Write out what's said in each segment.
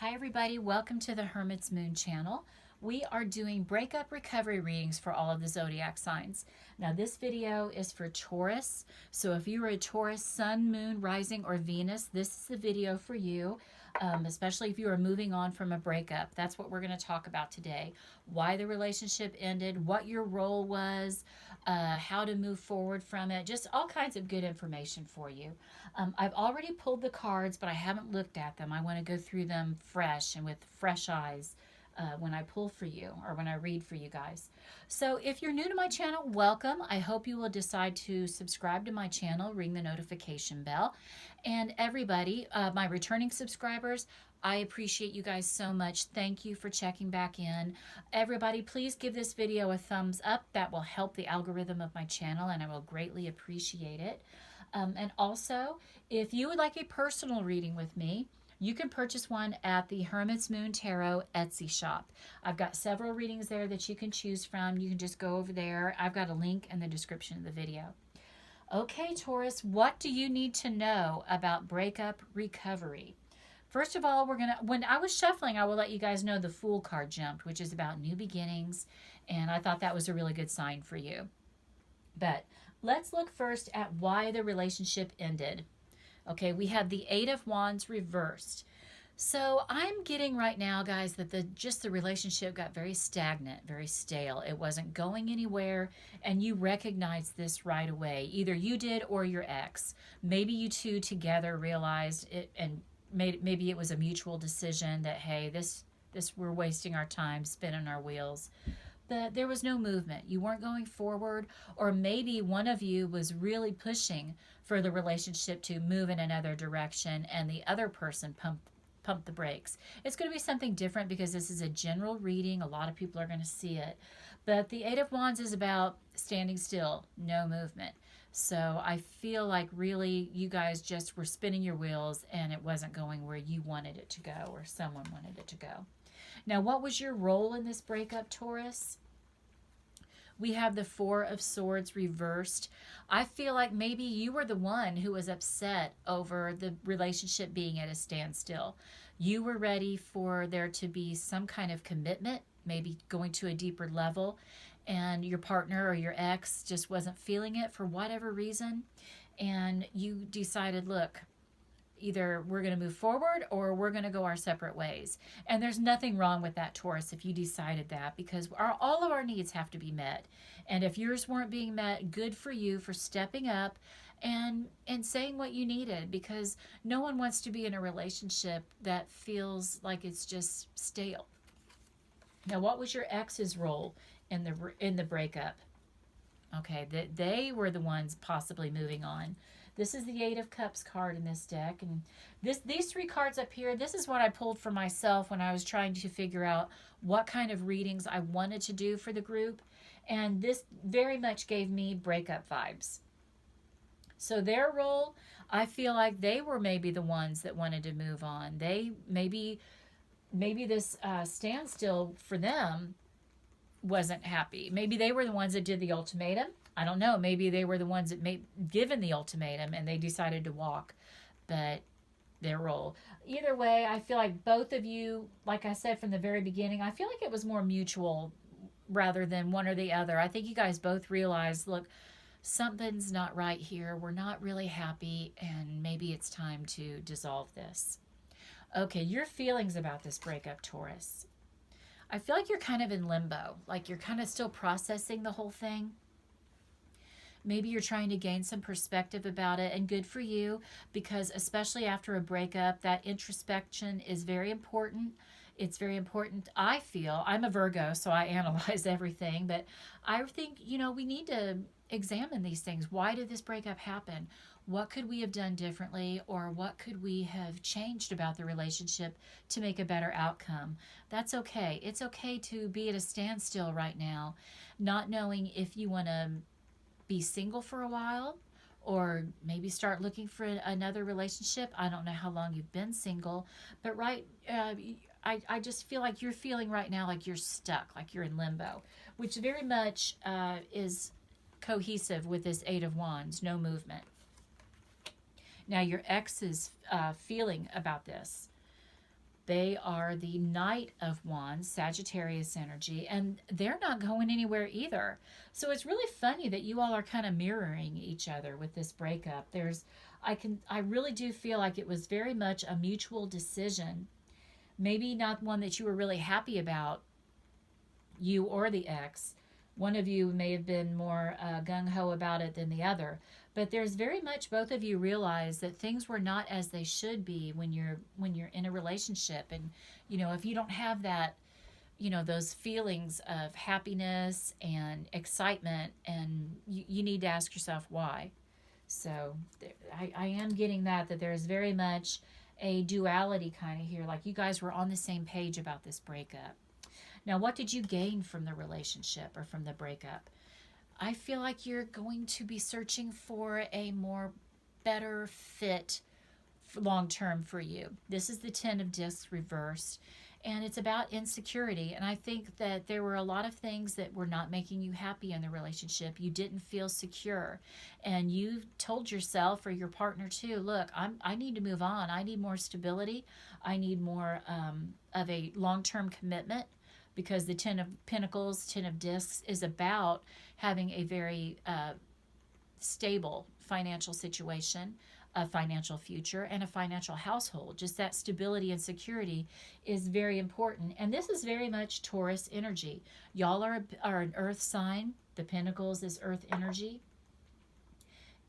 Hi everybody, welcome to the Hermit's Moon channel. We are doing breakup recovery readings for all of the zodiac signs. Now this video is for Taurus, so if you are a Taurus sun, moon, rising, or Venus, this is the video for you, especially if you are moving on from a breakup. That's what we're going to talk about today. Why the relationship ended, what your role was, how to move forward from it, just all kinds of good information for you. I've already pulled the cards, but I haven't looked at them. I want to go through them fresh and with fresh eyes when I pull for you or when I read for you guys. So if you're new to my channel, welcome. I hope you will decide to subscribe to my channel, ring the notification bell. And everybody, my returning subscribers, I appreciate you guys so much. Thank you for checking back in. Everybody, please give this video a thumbs up. That will help the algorithm of my channel, and I will greatly appreciate it. And also, if you would like a personal reading with me, you can purchase one at the Hermit's Moon Tarot Etsy shop. I've got several readings there that you can choose from. You can just go over there. I've got a link in the description of the video. Okay, Taurus, what do you need to know about breakup recovery? First of all, when I was shuffling, I will let you guys know the Fool card jumped, which is about new beginnings, and I thought that was a really good sign for you. But let's look first at why the relationship ended. Okay, we have the Eight of Wands reversed. So I'm getting right now, guys, that the relationship got very stagnant, very stale. It wasn't going anywhere, and you recognized this right away. Either you did or your ex. Maybe you two together realized it, and maybe it was a mutual decision that, hey, this we're wasting our time spinning our wheels. But there was no movement. You weren't going forward, or maybe one of you was really pushing for the relationship to move in another direction and the other person pumped the brakes. It's going to be something different because this is a general reading. A lot of people are going to see it. But the Eight of Wands is about standing still, no movement. So I feel like really you guys just were spinning your wheels and it wasn't going where you wanted it to go or someone wanted it to go. Now, what was your role in this breakup, Taurus? We have the Four of Swords reversed. I feel like maybe you were the one who was upset over the relationship being at a standstill. You were ready for there to be some kind of commitment, maybe going to a deeper level, and your partner or your ex just wasn't feeling it for whatever reason. And you decided, look, either we're going to move forward or we're going to go our separate ways. And there's nothing wrong with that, Taurus, if you decided that, because all of our needs have to be met. And if yours weren't being met, good for you for stepping up and saying what you needed, because no one wants to be in a relationship that feels like it's just stale. Now, what was your ex's role in the breakup? Okay, that they were the ones possibly moving on. This is the Eight of Cups card in this deck. And these three cards up here, this is what I pulled for myself when I was trying to figure out what kind of readings I wanted to do for the group. And this very much gave me breakup vibes. So their role, I feel like they were maybe the ones that wanted to move on. They maybe this standstill for them wasn't happy. Maybe they were the ones that did the ultimatum. I don't know. Maybe they were the ones that given the ultimatum and they decided to walk, but their role. Either way, I feel like both of you, like I said from the very beginning, I feel like it was more mutual rather than one or the other. I think you guys both realized, look, something's not right here. We're not really happy, and maybe it's time to dissolve this. Okay, your feelings about this breakup, Taurus. I feel like you're kind of in limbo, like you're kind of still processing the whole thing. Maybe you're trying to gain some perspective about it, and good for you, because especially after a breakup, that introspection is very important. It's very important, I feel. I'm a Virgo, so I analyze everything, but I think, we need to examine these things. Why did this breakup happen? What could we have done differently, or what could we have changed about the relationship to make a better outcome? That's okay. It's okay to be at a standstill right now, not knowing if you want to be single for a while or maybe start looking for another relationship. I don't know how long you've been single, but I just feel like you're feeling right now like you're stuck, like you're in limbo, which very much is cohesive with this Eight of Wands, no movement. Now, your ex's feeling about this. They are the Knight of Wands, Sagittarius energy, and they're not going anywhere either. So it's really funny that you all are kind of mirroring each other with this breakup. I really do feel like it was very much a mutual decision. Maybe not one that you were really happy about, you or the ex. One of you may have been more gung ho about it than the other, but there's very much both of you realize that things were not as they should be when you're in a relationship, and if you don't have that, those feelings of happiness and excitement, and you need to ask yourself why. So I am getting that there's very much a duality kind of here, like you guys were on the same page about this breakup. Now, what did you gain from the relationship or from the breakup? I feel like you're going to be searching for a more better fit long term for you. This is the Ten of Discs reversed, and it's about insecurity. And I think that there were a lot of things that were not making you happy in the relationship. You didn't feel secure, and you told yourself or your partner too, look, I need to move on. I need more stability. I need more of a long-term commitment, because the Ten of Pentacles, Ten of Discs is about having a very stable financial situation, a financial future, and a financial household. Just that stability and security is very important. And this is very much Taurus energy. Y'all are an earth sign. The Pentacles is earth energy.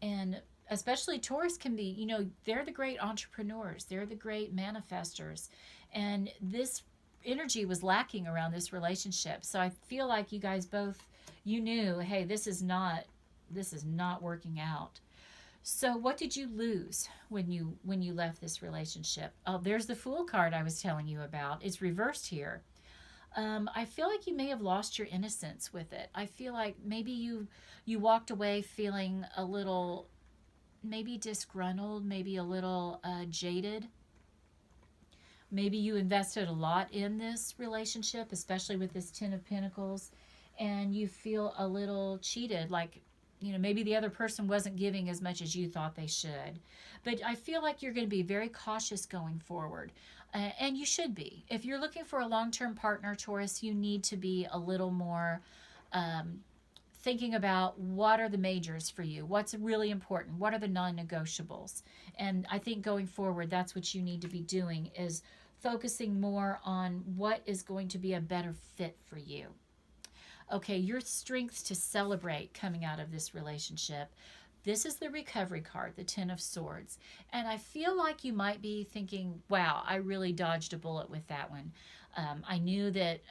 And especially Taurus can be, they're the great entrepreneurs. They're the great manifestors. And this energy was lacking around this relationship. So I feel like you guys both, you knew, hey, this is not working out. So what did you lose when you left this relationship? Oh, there's the Fool card I was telling you about. It's reversed here. I feel like you may have lost your innocence with it. I feel like maybe you walked away feeling a little, maybe disgruntled, maybe a little jaded. Maybe you invested a lot in this relationship, especially with this Ten of Pentacles, and you feel a little cheated, like, maybe the other person wasn't giving as much as you thought they should. But I feel like you're going to be very cautious going forward, and you should be. If you're looking for a long-term partner, Taurus, you need to be a little more thinking about what are the majors for you, what's really important, what are the non-negotiables. And I think going forward, that's what you need to be doing, is focusing more on what is going to be a better fit for you. Okay, your strengths to celebrate coming out of this relationship. This is the recovery card, the Ten of Swords. And I feel like you might be thinking, wow, I really dodged a bullet with that one. I knew that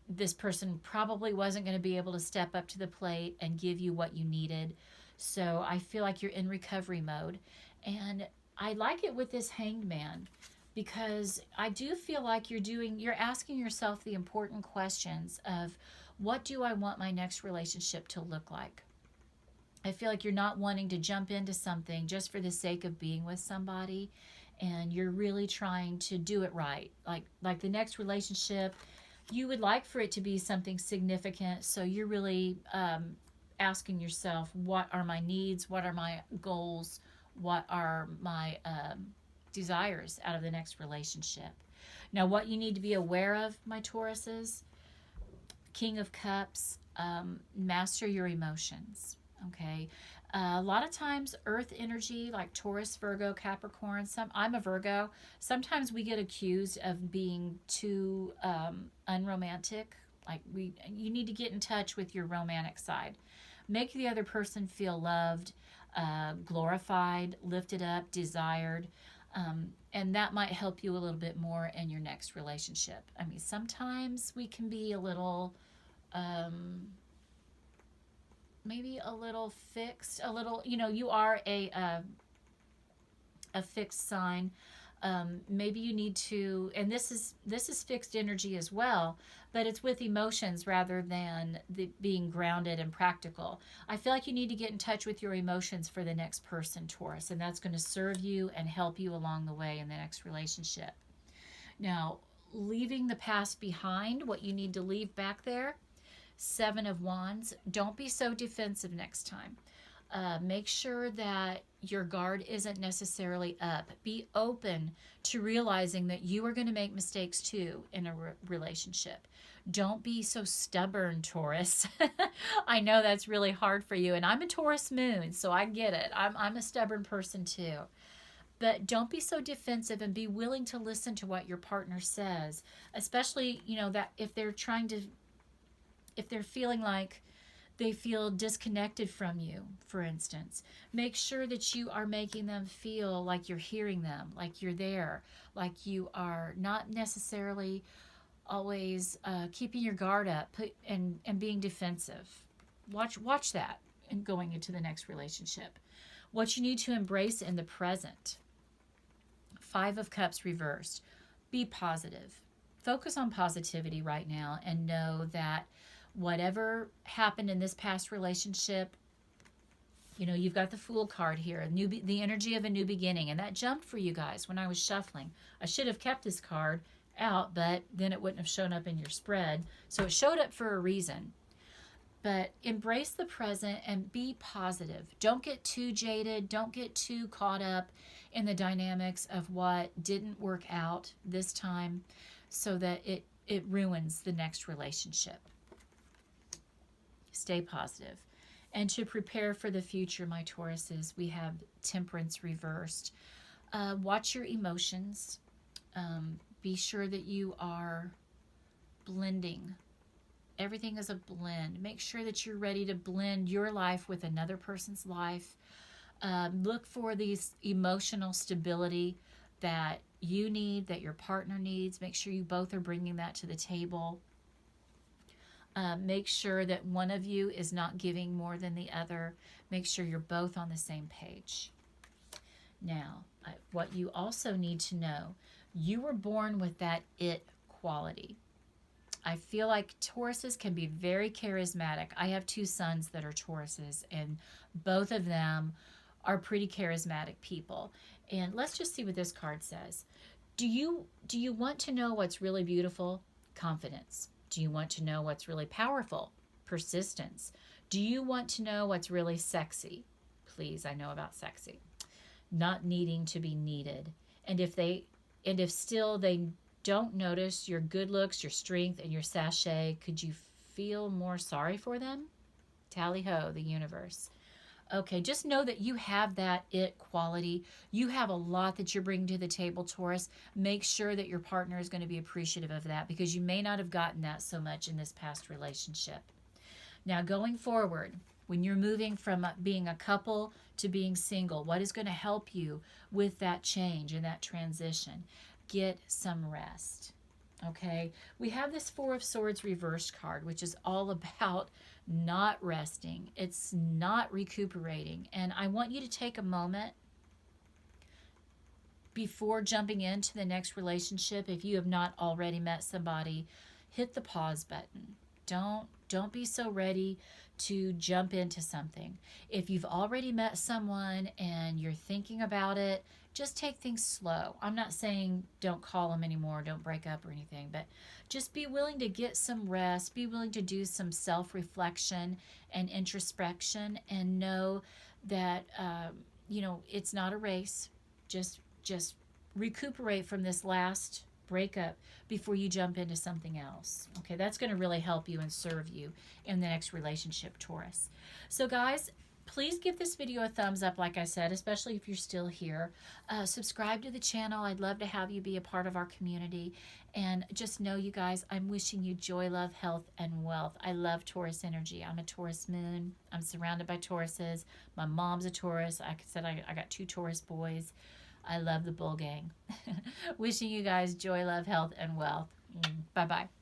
this person probably wasn't going to be able to step up to the plate and give you what you needed. So I feel like you're in recovery mode. And I like it with this Hanged Man, because I do feel like you're asking yourself the important questions of, what do I want my next relationship to look like? I feel like you're not wanting to jump into something just for the sake of being with somebody, and you're really trying to do it right. Like the next relationship, you would like for it to be something significant, so you're really asking yourself, what are my needs? What are my goals? What are my desires out of the next relationship? Now, what you need to be aware of, my Tauruses, King of Cups, master your emotions, okay? A lot of times, earth energy, like Taurus, Virgo, Capricorn, I'm a Virgo. Sometimes we get accused of being too unromantic. You need to get in touch with your romantic side. Make the other person feel loved, glorified, lifted up, desired. And that might help you a little bit more in your next relationship. I mean, sometimes we can be a little, maybe a little fixed, a little, you are a fixed sign. Maybe you need to, and this is fixed energy as well, but it's with emotions rather than being grounded and practical. I feel like you need to get in touch with your emotions for the next person, Taurus, and that's going to serve you and help you along the way in the next relationship. Now, leaving the past behind, what you need to leave back there, Seven of Wands. Don't be so defensive next time. Make sure that your guard isn't necessarily up. Be open to realizing that you are going to make mistakes too in a relationship. Don't be so stubborn, Taurus. I know that's really hard for you, and I'm a Taurus moon, so I get it. I'm a stubborn person too. But don't be so defensive, and be willing to listen to what your partner says, especially, that if they're feeling like they feel disconnected from you, for instance. Make sure that you are making them feel like you're hearing them, like you're there, like you are not necessarily always keeping your guard up and being defensive. Watch that and going into the next relationship. What you need to embrace in the present. 5 of Cups reversed. Be positive. Focus on positivity right now and know that whatever happened in this past relationship, you've got the Fool card here, the energy of a new beginning, and that jumped for you guys when I was shuffling. I should have kept this card out, but then it wouldn't have shown up in your spread. So it showed up for a reason. But embrace the present and be positive. Don't get too jaded. Don't get too caught up in the dynamics of what didn't work out this time so that it ruins the next relationship. Stay positive. And to prepare for the future, my Tauruses, we have Temperance Reversed. Watch your emotions. Be sure that you are blending. Everything is a blend. Make sure that you're ready to blend your life with another person's life. Look for these emotional stability that you need, that your partner needs. Make sure you both are bringing that to the table. Make sure that one of you is not giving more than the other. Make sure you're both on the same page. Now, what you also need to know, you were born with that it quality. I feel like Tauruses can be very charismatic. I have 2 sons that are Tauruses, and both of them are pretty charismatic people. And let's just see what this card says. Do you want to know what's really beautiful? Confidence. Do you want to know what's really powerful? Persistence. Do you want to know what's really sexy? Please, I know about sexy. Not needing to be needed. And if still they don't notice your good looks, your strength, and your sachet, could you feel more sorry for them? Tally-ho, the universe. Okay, just know that you have that it quality. You have a lot that you're bringing to the table, Taurus. Make sure that your partner is going to be appreciative of that, because you may not have gotten that so much in this past relationship. Now, going forward, when you're moving from being a couple to being single, what is going to help you with that change and that transition? Get some rest. Okay, we have this 4 of Swords reversed card, which is all about not resting. It's not recuperating. And I want you to take a moment before jumping into the next relationship. If you have not already met somebody, hit the pause button. Don't be so ready to jump into something. If you've already met someone and you're thinking about it, just take things slow. I'm not saying don't call them anymore, don't break up or anything, but just be willing to get some rest, be willing to do some self-reflection and introspection, and know that, it's not a race. Just recuperate from this last breakup before you jump into something else. Okay, that's going to really help you and serve you in the next relationship, Taurus. So guys, please give this video a thumbs up, like I said, especially if you're still here. Subscribe to the channel. I'd love to have you be a part of our community. And just know, you guys, I'm wishing you joy, love, health, and wealth. I love Taurus energy. I'm a Taurus moon. I'm surrounded by Tauruses. My mom's a Taurus. Like I said, I got 2 Taurus boys. I love the bull gang. Wishing you guys joy, love, health, and wealth. Bye-bye.